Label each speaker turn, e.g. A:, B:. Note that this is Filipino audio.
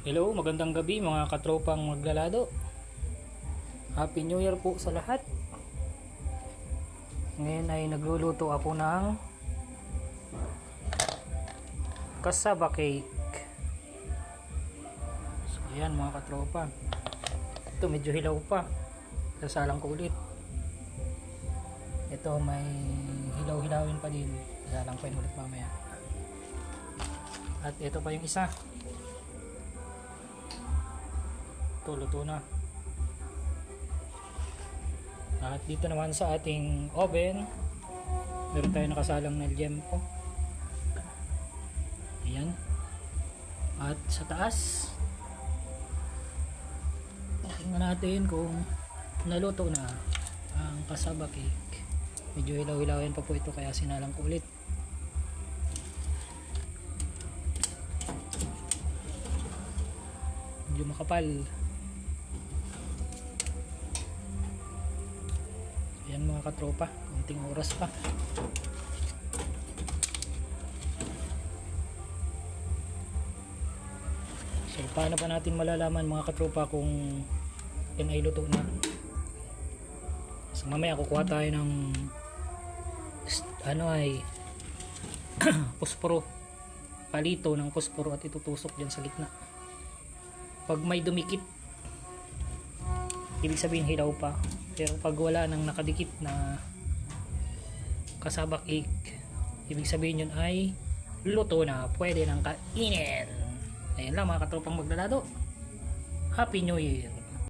A: Hello, magandang gabi mga katropang maglalado. Happy New Year po sa lahat. Ngayon ay nagluluto ako ng cassava cake. So ayan mga katropa. Ito medyo hilaw pa. Sasalang ko ulit. Ito may hilaw-hilawin pa din. Sasalang ko ulit mamaya. At ito pa yung isa. Luto na. At dito naman sa ating oven meron tayo nakasalang na liempo. Ayan. At sa taas tingnan natin kung naluto na ang cassava cake. Medyo hilaw-hilawin pa po ito kaya sinalang ko ulit. Medyo makapal. Ayan mga katropa, konting oras pa. So paano pa natin malalaman mga katropa kung yan ay luto na? So mamaya kukuha tayo ng posporo, palito ng posporo at itutusok dyan sa gitna. Pag may dumikit, ibig sabihin hilaw pa. Pero pag wala nang nakadikit na cassava cake, ibig sabihin yun ay luto na, pwede nang kainin. Ayan lang mga katropang maglalado. Happy New Year!